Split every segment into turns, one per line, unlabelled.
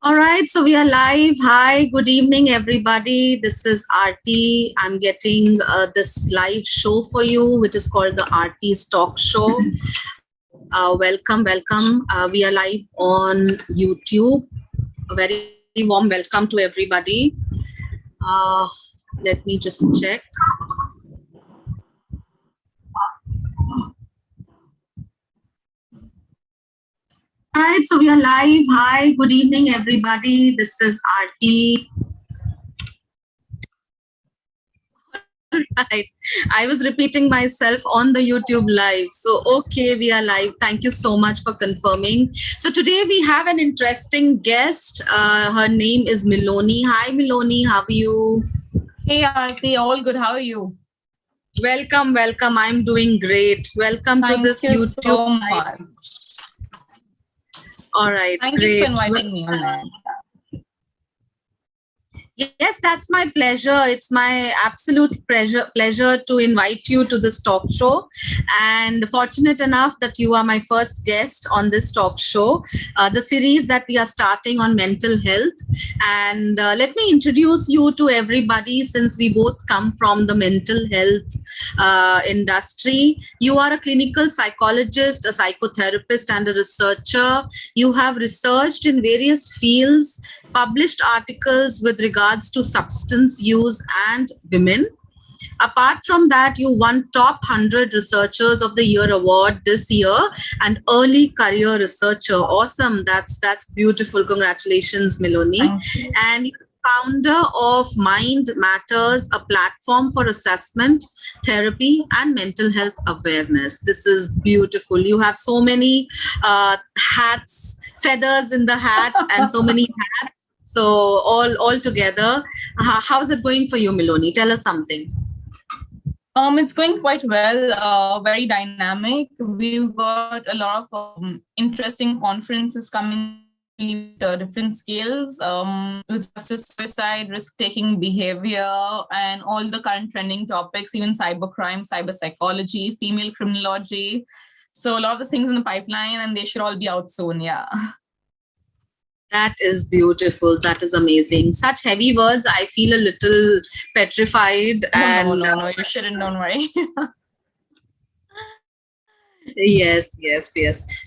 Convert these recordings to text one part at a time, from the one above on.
All right, so we are live. Hi, good evening, everybody. This is Aarti. I'm getting this live show for you, which is called the Aarti's Talk Show. Welcome. We are live on YouTube. A very warm welcome to everybody. Uh, Let me just check. All right, so we are live. Hi, good evening, everybody. This is Aarti. Right. I was repeating myself on the YouTube live. So, okay, we are live. Thank you so much for confirming. So, today we have an interesting guest. Her name is Miloni. Hi, Miloni. How are you?
Hey Aarti, all good. How are you?
Welcome. I'm doing great. Welcome to
Thank
this
you
YouTube
so
live.
much.
All right,
Thank you for
great.
inviting me on that.
Yes, that's my pleasure. It's my absolute pleasure to invite you to this talk show. And fortunate enough that you are my first guest on this talk show, the series that we are starting on mental health. And let me introduce you to everybody since we both come from the mental health industry. You are a clinical psychologist, a psychotherapist, and a researcher. You have researched in various fields, published articles with regards to substance use and women. Apart from that, you won top 100 researchers of the year award this year and early career researcher. Awesome. That's beautiful. Congratulations, Miloni.
Thank you.
And you're founder of Mind Matters, a platform for assessment, therapy, and mental health awareness. This is beautiful. You have so many hats, feathers in the hat, and so many hats. So all together, how's it going for you, Miloni? Tell us something.
It's going quite well. Very dynamic. We've got a lot of interesting conferences coming at different scales. With suicide, risk-taking behavior, and all the current trending topics, even cybercrime, cyber psychology, female criminology. So a lot of the things in the pipeline, and they should all be out soon. Yeah.
That is beautiful. That is amazing. Such heavy words. I feel a little petrified.
Oh, no. You shouldn't. Don't worry.
Yes.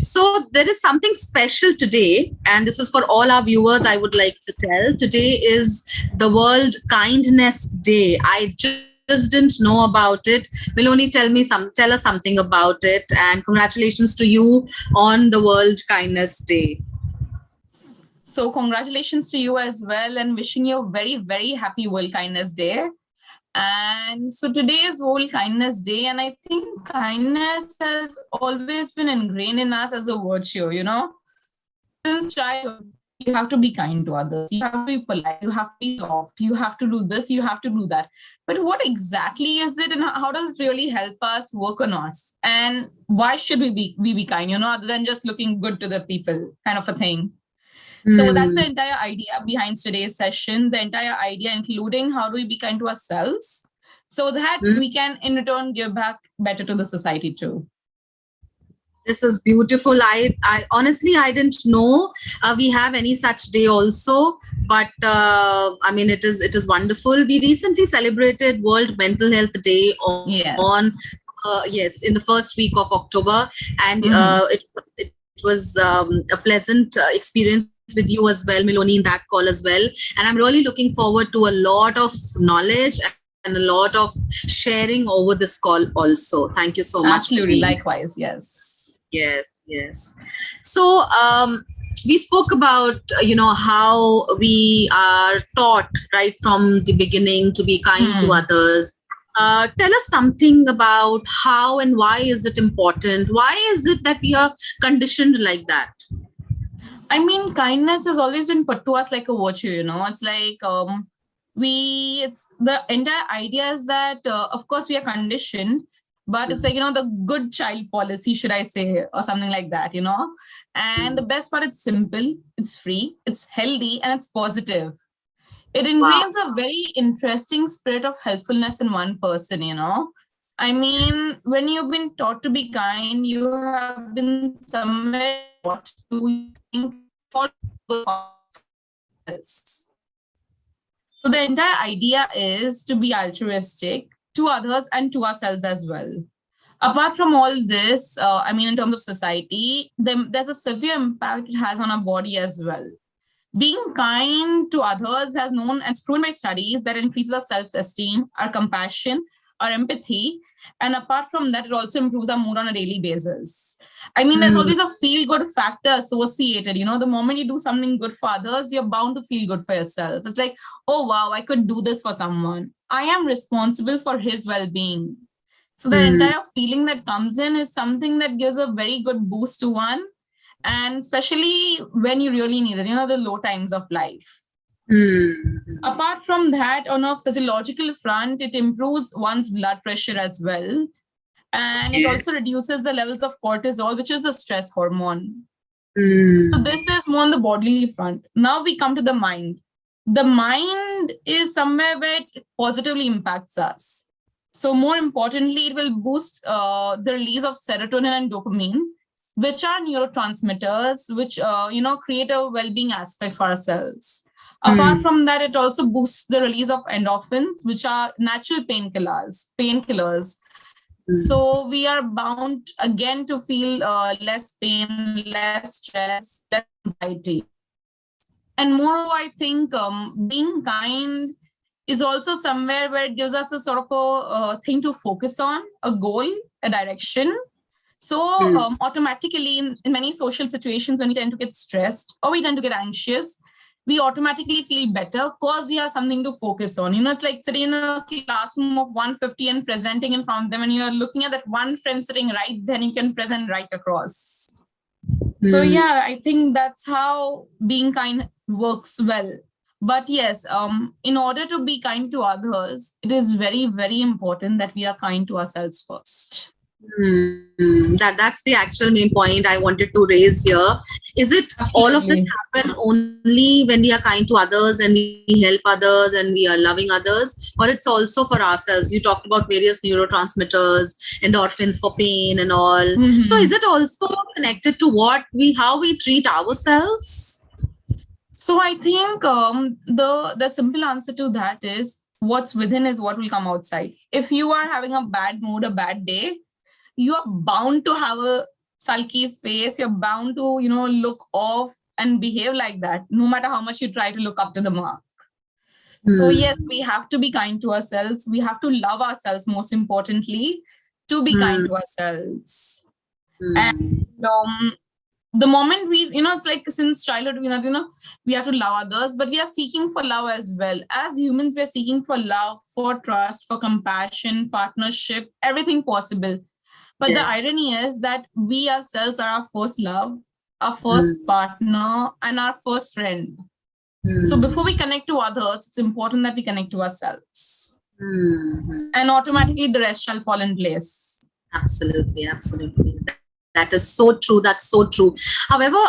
So there is something special today, and this is for all our viewers. I would like to tell today is the World Kindness Day. I just didn't know about it. Miloni, tell us something about it, and congratulations to you on the World Kindness Day.
So congratulations to you as well, and wishing you a very, very happy World Kindness Day. And so today is World Kindness Day, and I think kindness has always been ingrained in us as a virtue, Since childhood, you have to be kind to others, you have to be polite, you have to be soft, you have to do this, you have to do that. But what exactly is it, and how does it really help us work on us? And why should we be kind, other than just looking good to the people, kind of a thing? So that's the entire idea behind today's session, the entire idea, including how do we be kind to ourselves so that we can in return give back better to the society too.
This is beautiful. I honestly, I didn't know we have any such day also, but I mean, it is wonderful. We recently celebrated World Mental Health Day on in the first week of October, and it was a pleasant experience with you as well, Miloni, in that call as well. And I'm really looking forward to a lot of knowledge and a lot of sharing over this call also. Thank you so much.
Absolutely. Likewise. Yes.
Yes. So we spoke about how we are taught right from the beginning to be kind to others. Tell us something about how and why is it important? Why is it that we are conditioned like that?
I mean, kindness has always been put to us like a virtue, It's like it's the entire idea is that, of course, we are conditioned, but it's like, the good child policy, should I say, or something like that, And the best part, it's simple, it's free, it's healthy, and it's positive. It ingrains a very interesting spirit of helpfulness in one person, I mean, when you've been taught to be kind, you have been somewhere taught to think for else. So the entire idea is to be altruistic to others and to ourselves as well. Apart from all this, in terms of society, there's a severe impact it has on our body as well. Being kind to others has known and proven by studies that increases our self-esteem, our compassion, our empathy. And apart from that, it also improves our mood on a daily basis. There's always a feel-good factor associated. The moment you do something good for others, you're bound to feel good for yourself. It's like, oh, wow, I could do this for someone. I am responsible for his well-being. So the entire feeling that comes in is something that gives a very good boost to one. And especially when you really need it, the low times of life. Apart from that, on a physiological front, it improves one's blood pressure as well. And it also reduces the levels of cortisol, which is the stress hormone. So this is more on the bodily front. Now we come to the mind. The mind is somewhere where it positively impacts us. So more importantly, it will boost the release of serotonin and dopamine, which are neurotransmitters, which, create a well-being aspect for ourselves. Apart from that, it also boosts the release of endorphins, which are natural painkillers. So we are bound again to feel less pain, less stress, less anxiety. And moreover, I think being kind is also somewhere where it gives us a sort of a thing to focus on, a goal, a direction. So automatically in many social situations, when we tend to get stressed or we tend to get anxious, we automatically feel better because we have something to focus on. It's like sitting in a classroom of 150 and presenting in front of them, and you're looking at that one friend sitting right, then you can present right across. So yeah, I think that's how being kind works well. But yes, in order to be kind to others, it is very, very important that we are kind to ourselves first.
That's the actual main point I wanted to raise here. Is it all of this happen only when we are kind to others and we help others and we are loving others, or it's also for ourselves? You talked about various neurotransmitters, endorphins for pain and all. So is it also connected to how we treat ourselves?
So I think the simple answer to that is what's within is what will come outside. If you are having a bad mood, a bad day, you are bound to have a sulky face. You're bound to, look off and behave like that, no matter how much you try to look up to the mark. So yes, we have to be kind to ourselves. We have to love ourselves, most importantly, to be kind to ourselves. And the moment it's like since childhood, we have to love others, but we are seeking for love as well. As humans, we are seeking for love, for trust, for compassion, partnership, everything possible. But the irony is that we ourselves are our first love, our first partner, and our first friend. So before we connect to others, it's important that we connect to ourselves. And automatically the rest shall fall in place.
Absolutely. That is so true. That's so true. However,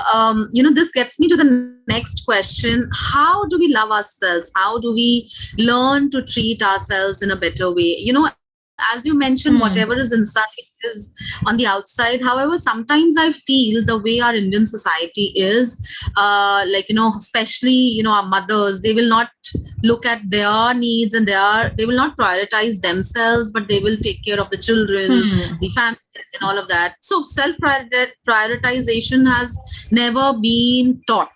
this gets me to the next question. How do we love ourselves? How do we learn to treat ourselves in a better way? As you mentioned, whatever is inside is on the outside. However, sometimes I feel the way our Indian society is, especially, our mothers, they will not look at their needs and they will not prioritize themselves, but they will take care of the children, the family and all of that. So self-prioritization has never been taught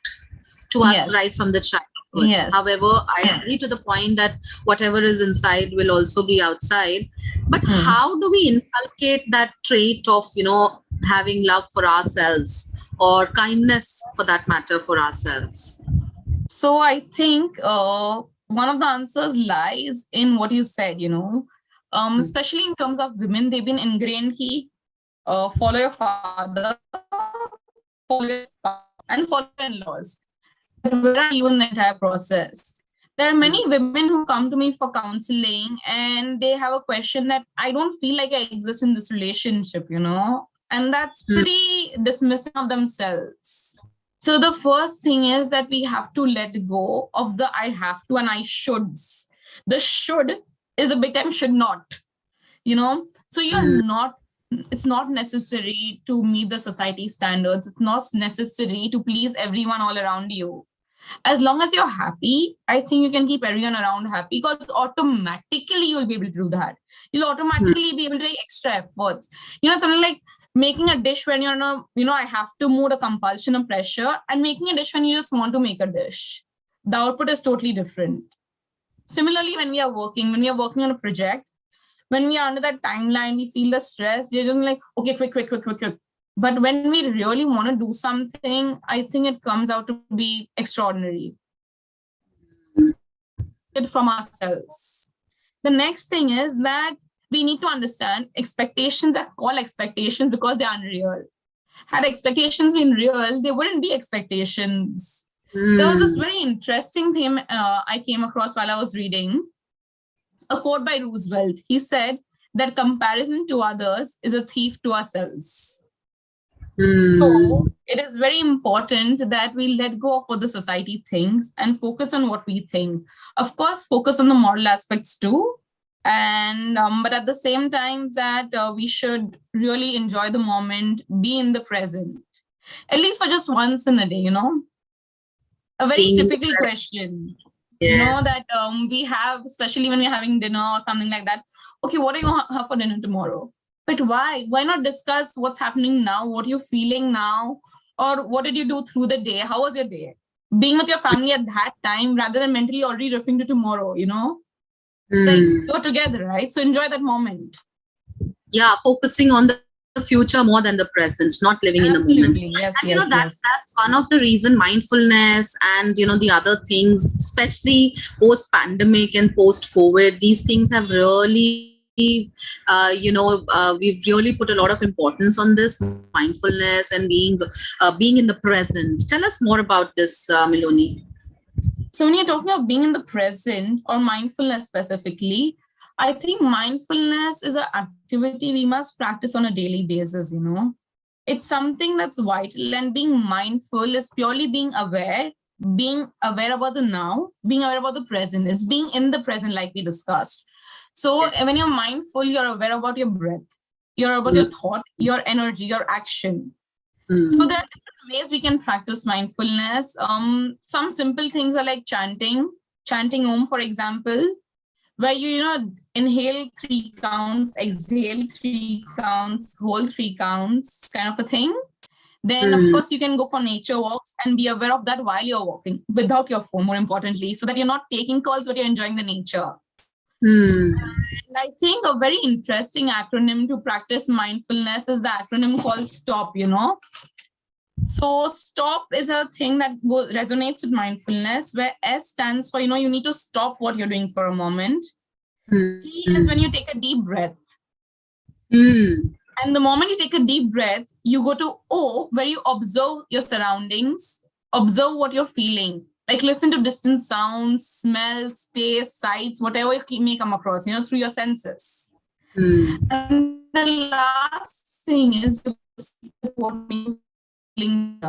to us right from the child.
Yes.
However, I agree to the point that whatever is inside will also be outside. But how do we inculcate that trait of, having love for ourselves or kindness for that matter for ourselves?
So I think one of the answers lies in what you said, especially in terms of women, they've been ingrained follow your father, follow your spouse, and follow your in-laws. Where are you in the entire process? There are many women who come to me for counseling and they have a question that I don't feel like I exist in this relationship, and that's pretty dismissing of themselves. So the first thing is that we have to let go of the I have to and I shoulds. The should is a big time should not, so it's not necessary to meet the society standards. It's not necessary to please everyone all around you. As long as you're happy, I think you can keep everyone around happy, because automatically you'll be able to do that. You'll automatically be able to take extra efforts. Something like making a dish when you're not, I have to move a compulsion or pressure, and making a dish when you just want to make a dish. The output is totally different. Similarly, when we are working on a project, when we are under that timeline, we feel the stress. We're just like, okay, quick. But when we really want to do something, I think it comes out to be extraordinary. It from ourselves. The next thing is that we need to understand expectations are called expectations because they're unreal. Had expectations been real, they wouldn't be expectations. There was this very interesting thing I came across while I was reading a quote by Roosevelt. He said that comparison to others is a thief to ourselves. So it is very important that we let go of what the society thinks and focus on what we think. Of course, focus on the moral aspects too. And but at the same time that we should really enjoy the moment, be in the present, at least for just once in a day, A very typical question,
yes.
That we have, especially when we're having dinner or something like that. Okay, what are you going to have for dinner tomorrow? But why? Why not discuss what's happening now, what you're feeling now, or what did you do through the day? How was your day? Being with your family at that time rather than mentally already referring to tomorrow, It's like go together, right? So enjoy that moment.
Yeah, focusing on the future more than the present, not living in the moment.
Yes,
and that's one of the reason mindfulness and the other things, especially post pandemic and post COVID, these things have really we've really put a lot of importance on this mindfulness and being in the present. Tell us more about this, Miloni.
So when you're talking about being in the present or mindfulness specifically, I think mindfulness is an activity we must practice on a daily basis, It's something that's vital, and being mindful is purely being aware about the now, being aware about the present. It's being in the present, like we discussed. So when you're mindful, you're aware about your breath, you're about your thought, your energy, your action. So there are different ways we can practice mindfulness. Some simple things are like chanting Om, for example, where you inhale 3 counts, exhale 3 counts, hold 3 counts, kind of a thing. Then of course you can go for nature walks and be aware of that while you're walking without your phone, more importantly, so that you're not taking calls but you're enjoying the nature. And I think a very interesting acronym to practice mindfulness is the acronym called STOP, So STOP is a thing that resonates with mindfulness, where S stands for, you need to stop what you're doing for a moment. T is when you take a deep breath. And the moment you take a deep breath, you go to O, where you observe your surroundings, observe what you're feeling. Like listen to distant sounds, smells, tastes, sights, whatever you may come across, through your senses. And the last thing is what makes feeling.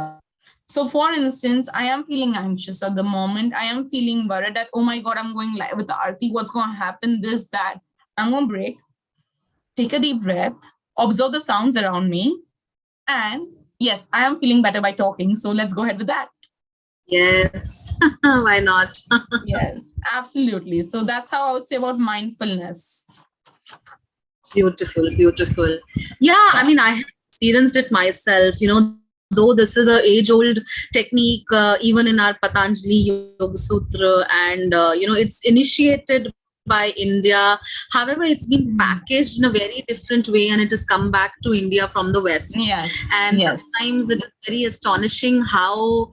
So for instance, I am feeling anxious at the moment. I am feeling worried that, oh my God, I'm going live with Aarti. What's going to happen? This, that. I'm going to break, take a deep breath, observe the sounds around me. And yes, I am feeling better by talking. So let's go ahead with that.
Yes, why not?
Yes, absolutely. So that's how I would say about mindfulness.
Beautiful. Yeah, I mean, I have experienced it myself, though this is an age-old technique, even in our Patanjali Yoga Sutra, and, it's initiated by India. However, it's been packaged in a very different way, and it has come back to India from the West. And sometimes it is very astonishing how,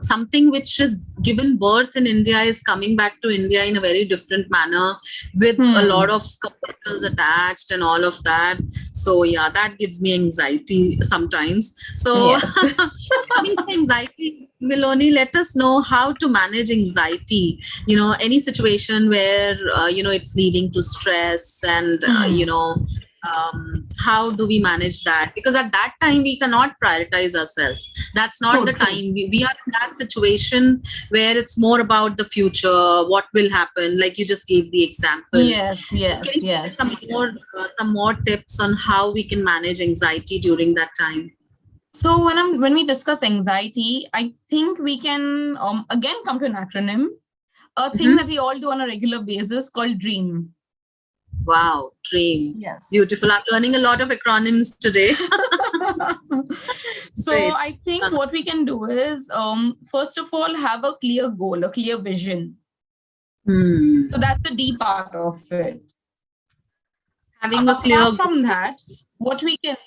something which is given birth in India is coming back to India in a very different manner with a lot of commercials attached and all of that. So yeah, that gives me anxiety sometimes. So coming to anxiety, Miloni, let us know how to manage anxiety. Any situation where it's leading to stress, and how do we manage that? Because at that time we cannot prioritize ourselves. That's not the time. We are in that situation where it's more about the future, what will happen, like you just gave the example.
Yes.
Can you share some more tips on how we can manage anxiety during that time?
So when we discuss anxiety, I think we can again come to an acronym, a thing that we all do on a regular basis called DREAM.
Wow, dream.
Yes.
Beautiful. I'm learning a lot of acronyms today.
So
Great.
I think what we can do is, first of all, have a clear goal, a clear vision. So that's the D part of it.
Having a clear
Apart from that, what we can,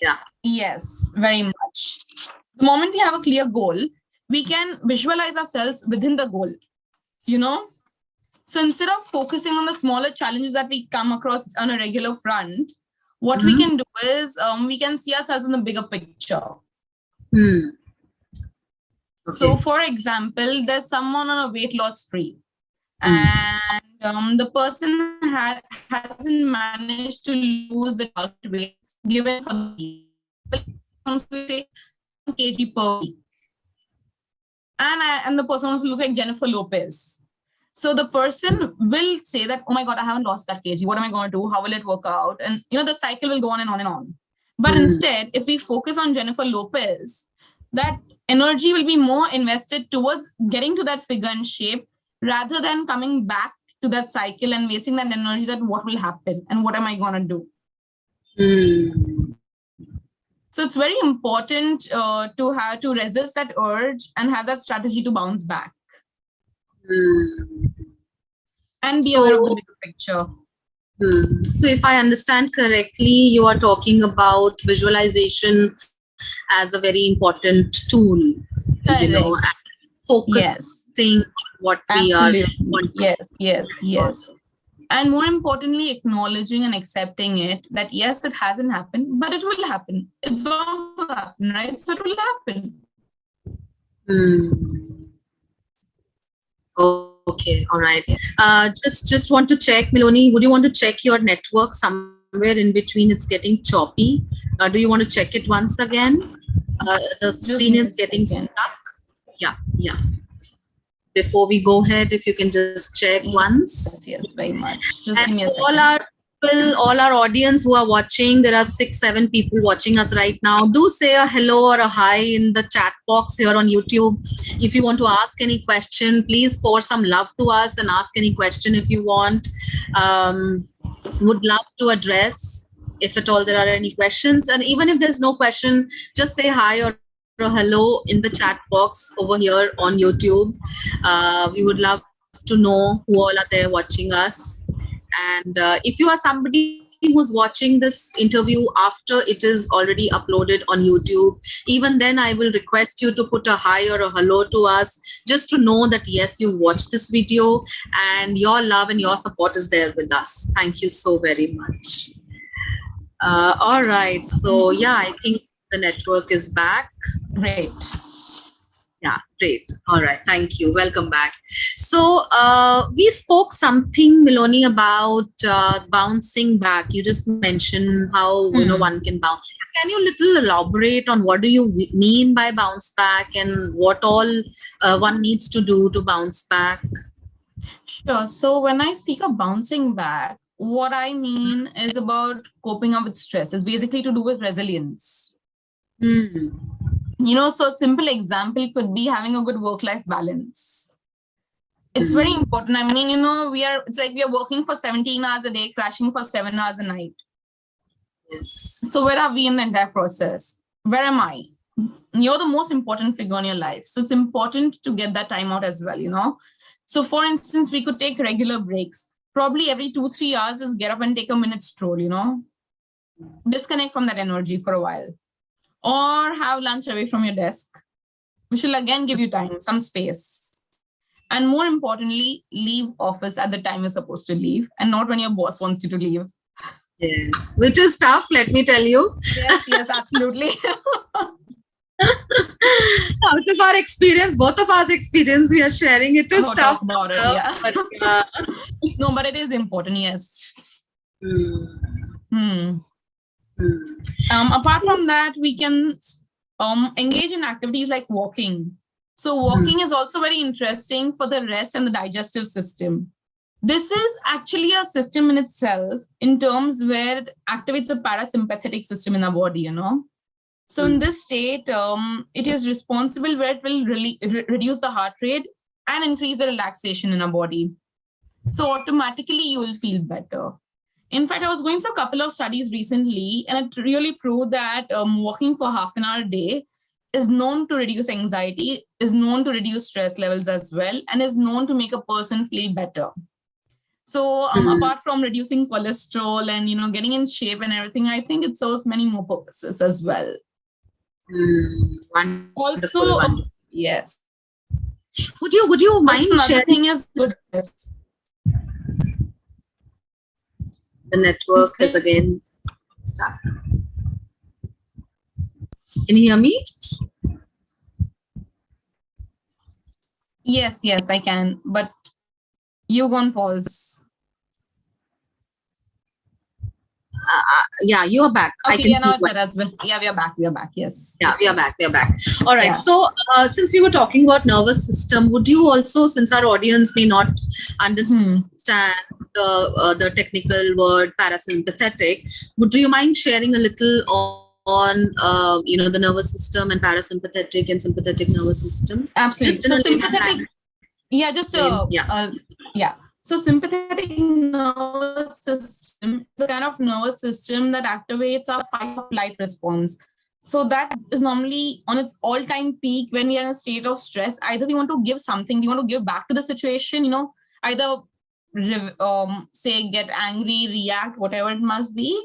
yes, very much. The moment we have a clear goal, we can visualize ourselves within the goal, you know? So instead of focusing on the smaller challenges that we come across on a regular front, what we can do is we can see ourselves in the bigger picture. Okay. So for example, there's someone on a weight loss spree, and the person hasn't managed to lose the target weight given for the week. Say 1 kg per week. And the person wants to look like Jennifer Lopez. So the person will say that, oh my God, I haven't lost that kg. What am I going to do? How will it work out? And the cycle will go on and on and on. But instead, if we focus on Jennifer Lopez, that energy will be more invested towards getting to that figure and shape rather than coming back to that cycle and wasting that energy that what will happen and what am I going to do? So it's very important to resist that urge and have that strategy to bounce back. And be aware of the bigger picture.
So if I understand correctly, you are talking about visualization as a very important tool, and focusing on what we are.
Yes. And more importantly, acknowledging and accepting it that yes, it hasn't happened, but it will happen. It's bound to happen, right? So it will happen.
Okay, all right. Just want to check, Miloni, would you want to check your network somewhere in between? It's getting choppy. Do you want to check it once again? The screen is getting stuck. Yeah. Before we go ahead, if you can just check once.
Yes, very much. Just give me a second.
All our audience who are watching, there are 6-7 people watching us right now. Do say a hello or a hi in the chat box here on YouTube. If you want to ask any question, please pour some love to us and ask any question if you want. Would love to address if at all there are any questions. And even if there's no question, just say hi or a hello in the chat box over here on YouTube. We would love to know who all are there watching us. And if you are somebody who's watching this interview after it is already uploaded on YouTube, even then I will request you to put a hi or a hello to us, just to know that yes, you watched this video and your love and your support is there with us. Thank you so very much. All right. So yeah, I think the network is back.
Great.
Yeah, great. All right. Thank you. Welcome back. So we spoke something, Miloni, about bouncing back. You just mentioned how one can bounce. Can you little elaborate on what do you mean by bounce back and what all one needs to do to bounce back?
Sure. So when I speak of bouncing back, what I mean is about coping up with stress. It's basically to do with resilience. So a simple example could be having a good work-life balance. It's very important. I mean, it's like we are working for 17 hours a day, crashing for 7 hours a night.
Yes.
So where are we in the entire process? Where am I? You're the most important figure in your life. So it's important to get that time out as well, So for instance, we could take regular breaks. Probably every 2-3 hours, just get up and take a minute stroll, Disconnect from that energy for a while. Or have lunch away from your desk, which will again give you time, some space. And more importantly, leave office at the time you're supposed to leave and not when your boss wants you to leave.
Yes, which is tough, let me tell you.
Yes, absolutely.
Out of our experience, both of our experience, we are sharing. It is tough.
About it, No, but it is important, yes. Apart from that, we can engage in activities like walking. So walking is also very interesting for the rest and the digestive system. This is actually a system in itself in terms where it activates the parasympathetic system in our body, So in this state, it is responsible where it will really reduce the heart rate and increase the relaxation in our body. So automatically you will feel better. In fact, I was going through a couple of studies recently, and it really proved that walking for half an hour a day is known to reduce anxiety, is known to reduce stress levels as well, and is known to make a person feel better. So apart from reducing cholesterol and getting in shape and everything, I think it serves many more purposes as well.
Wonderful,
Also,
wonderful.
yes.
Would you mind sharing?
Thing is good rest.
The network is again stuck. Can you hear me?
Yes, I can. But you go on pause.
Yeah, you are back.
Okay,
I can see.
Yeah, we are back. Yes.
Yeah, we are back. All right. Yeah. So, since we were talking about nervous system, would you also, since our audience may not understand the technical word parasympathetic, would you mind sharing a little on the nervous system and parasympathetic and sympathetic nervous system?
Absolutely. So sympathetic. Yeah. So sympathetic nervous system is a kind of nervous system that activates our fight or flight response. So that is normally on its all-time peak when we are in a state of stress. Either we want to give something, we want to give back to the situation, either say get angry, react, whatever it must be,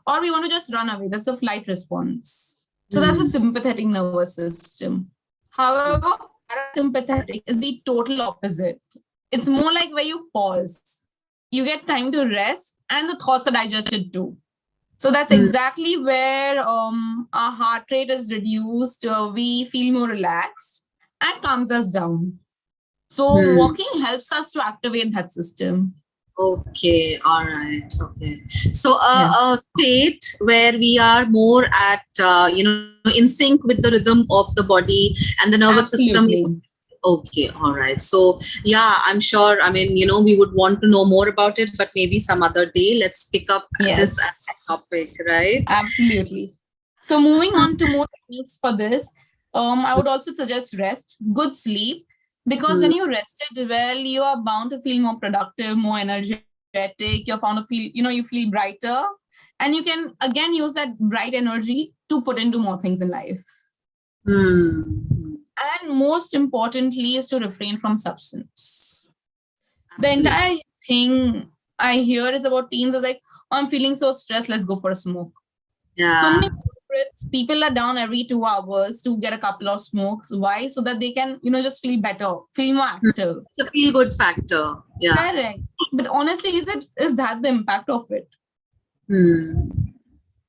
or we want to just run away. That's a flight response. So that's a sympathetic nervous system. However, parasympathetic is the total opposite. It's more like where you pause, you get time to rest, and the thoughts are digested too. So that's exactly where our heart rate is reduced, we feel more relaxed, and calms us down. So walking helps us to activate that system.
Okay, all right. Okay. So a state where we are more at, in sync with the rhythm of the body and the nervous system. Okay, all right. So, yeah, I'm sure, we would want to know more about it, but maybe some other day. Let's pick up this as a topic, right?
Absolutely. So, moving on to more techniques for this, I would also suggest rest, good sleep, because when you rested well, you are bound to feel more productive, more energetic. You're bound to feel, you feel brighter, and you can again use that bright energy to put into more things in life. And most importantly is to refrain from substance. Absolutely. The entire thing I hear is about teens are like, oh, I'm feeling so stressed, let's go for a smoke. Yeah. So many people are down every 2 hours to get a couple of smokes. Why? So that they can, just feel better, feel more active.
It's a feel good factor. Yeah.
Correct. But honestly, is that the impact of it?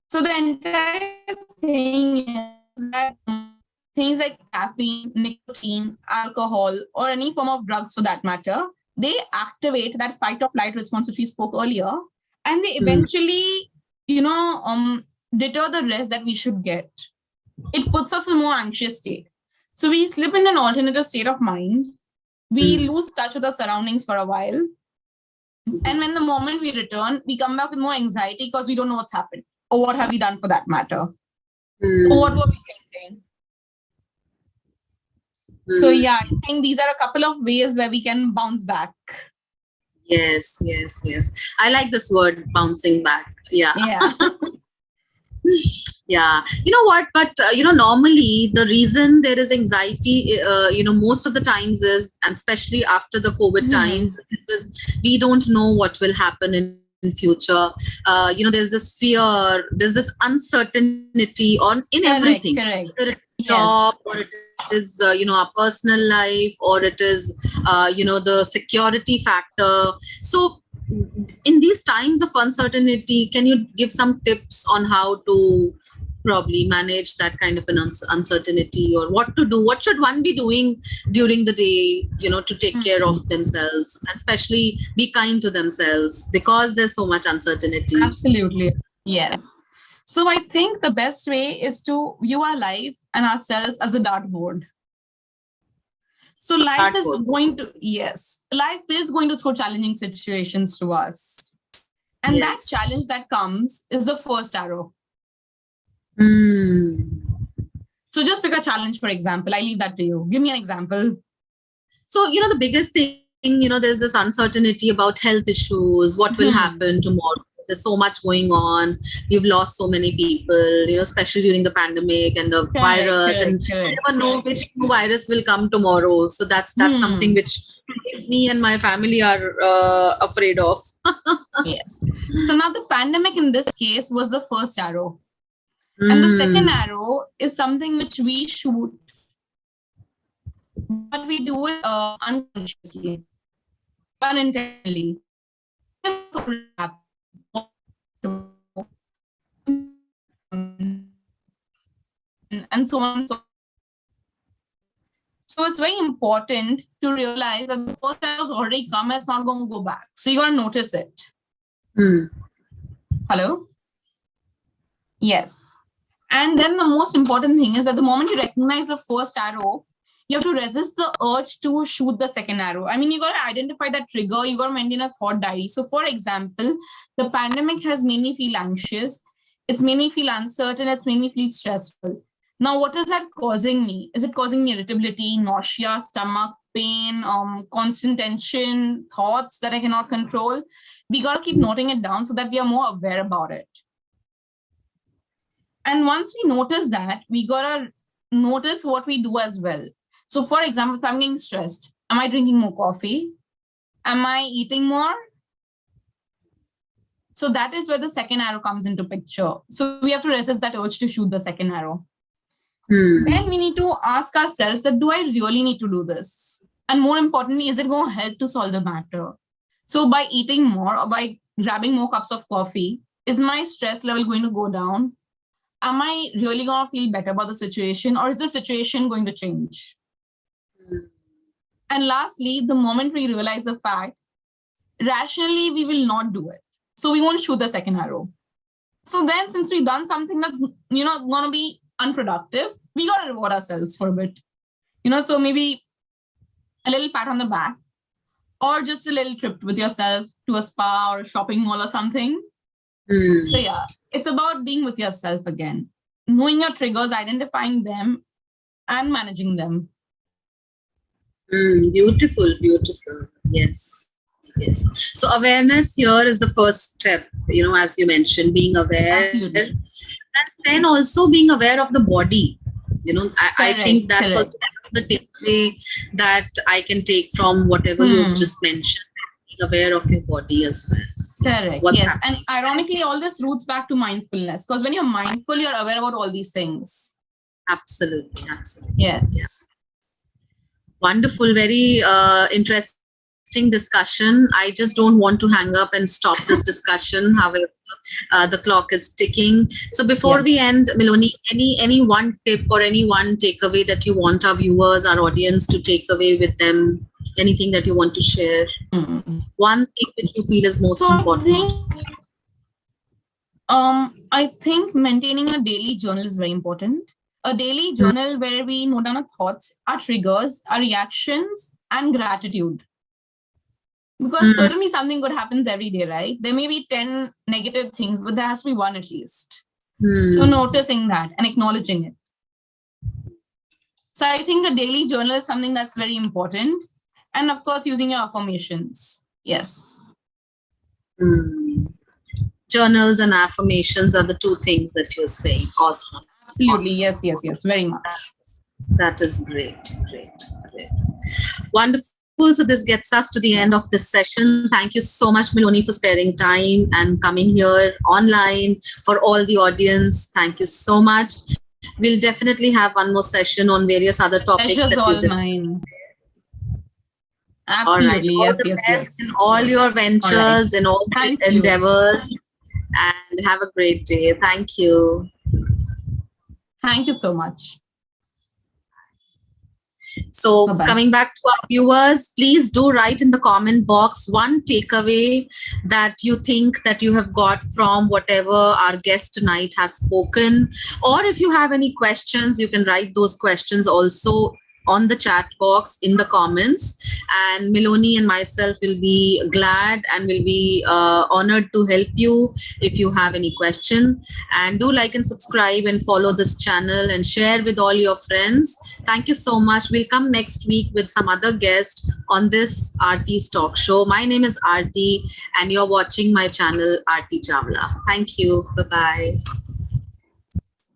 So the entire thing is that things like caffeine, nicotine, alcohol, or any form of drugs for that matter, they activate that fight or flight response which we spoke earlier, and they eventually, deter the rest that we should get. It puts us in a more anxious state. So we slip in an alternative state of mind. We lose touch with our surroundings for a while. And when the moment we return, we come back with more anxiety because we don't know what's happened or what have we done for that matter. Or what were we thinking? So yeah, I think these are a couple of ways where we can bounce back.
Yes. I like this word, bouncing back. Yeah. Yeah. You know what? But, normally the reason there is anxiety, most of the times is, and especially after the COVID times, because we don't know what will happen in future. There's this fear, there's this uncertainty in everything.
Correct.
Whether it's job, or it is, our personal life, or it is, the security factor. So in these times of uncertainty, can you give some tips on how to probably manage that kind of an uncertainty, or what to do? What should one be doing during the day, to take care of themselves, and especially be kind to themselves because there's so much uncertainty?
Absolutely. Yes. So I think the best way is to view our life and ourselves as a dartboard. So life is going to throw challenging situations to us. And that challenge that comes is the first arrow. So just pick a challenge, for example. I leave that to you. Give me an example.
So, the biggest thing, there's this uncertainty about health issues, what will happen tomorrow. There's so much going on. We've lost so many people, especially during the pandemic and the virus. And I never know which new virus will come tomorrow. So that's something which me and my family are afraid of.
Yes. So now the pandemic in this case was the first arrow. And the second arrow is something which we shoot, but we do it unconsciously, unintentionally. And so on. So it's very important to realize that the first arrow has already come, it's not going to go back. So you got to notice it. Hello? Yes. And then the most important thing is that the moment you recognize the first arrow, you have to resist the urge to shoot the second arrow. I mean, you got to identify that trigger. You got to maintain a thought diary. So for example, the pandemic has made me feel anxious. It's made me feel uncertain. It's made me feel stressful. Now, what is that causing me? Is it causing me irritability, nausea, stomach pain, constant tension, thoughts that I cannot control? We got to keep noting it down so that we are more aware about it. And once we notice that, we got to notice what we do as well. So for example, if I'm getting stressed, am I drinking more coffee? Am I eating more? So that is where the second arrow comes into picture. So we have to resist that urge to shoot the second arrow. Then we need to ask ourselves that, do I really need to do this? And more importantly, is it going to help to solve the matter? So by eating more or by grabbing more cups of coffee, is my stress level going to go down? Am I really going to feel better about the situation, or is the situation going to change? And lastly, the moment we realize the fact, rationally, we will not do it. So we won't shoot the second arrow. So then, since we've done something that's, going to be unproductive, we got to reward ourselves for a bit. So maybe a little pat on the back, or just a little trip with yourself to a spa or a shopping mall or something. So yeah, it's about being with yourself again, knowing your triggers, identifying them, and managing them.
Beautiful. Yes. So awareness here is the first step, as you mentioned, being aware.
Absolutely.
And then also being aware of the body. I think that's also the takeaway that I can take from whatever you've just mentioned, being aware of your body as well.
Correct. Yes. And ironically, all this roots back to mindfulness, because when you're mindful, you're aware about all these things.
Absolutely.
Yes.
Yeah. Wonderful. Very interesting discussion. I just don't want to hang up and stop this discussion. However, the clock is ticking. So before we end, Miloni, any one tip or any one takeaway that you want our viewers, our audience to take away with them? Anything that you want to share? One thing that you feel is most important.
I think maintaining a daily journal is very important. A daily journal where we note down our thoughts, our triggers, our reactions, and gratitude. Because certainly something good happens every day, right? There may be 10 negative things, but there has to be one at least. So noticing that and acknowledging it. So I think a daily journal is something that's very important. And of course, using your affirmations. Yes.
Journals and affirmations are the two things that you're saying. Awesome.
Absolutely. Awesome. Yes. Very much.
That is great. Wonderful. So this gets us to the end of this session. Thank you so much, Miloni, for sparing time and coming here online for all the audience. Thank you so much. We'll definitely have one more session on various other topics.
Pleasure's all mine. Absolutely.
All right.
Yes.
In all your ventures, in all the endeavors, and have a great day. Thank you.
Thank you so much.
So coming back to our viewers, please do write in the comment box one takeaway that you think that you have got from whatever our guest tonight has spoken. Or if you have any questions, you can write those questions also on the chat box in the comments, and Miloni and myself will be glad and will be honored to help you if you have any question. And do like and subscribe and follow this channel and share with all your friends. Thank you so much. We'll come next week with some other guest on this Aarti's talk show. My name is Aarti and you're watching my channel Aarti Chawla. Thank you. Bye-bye.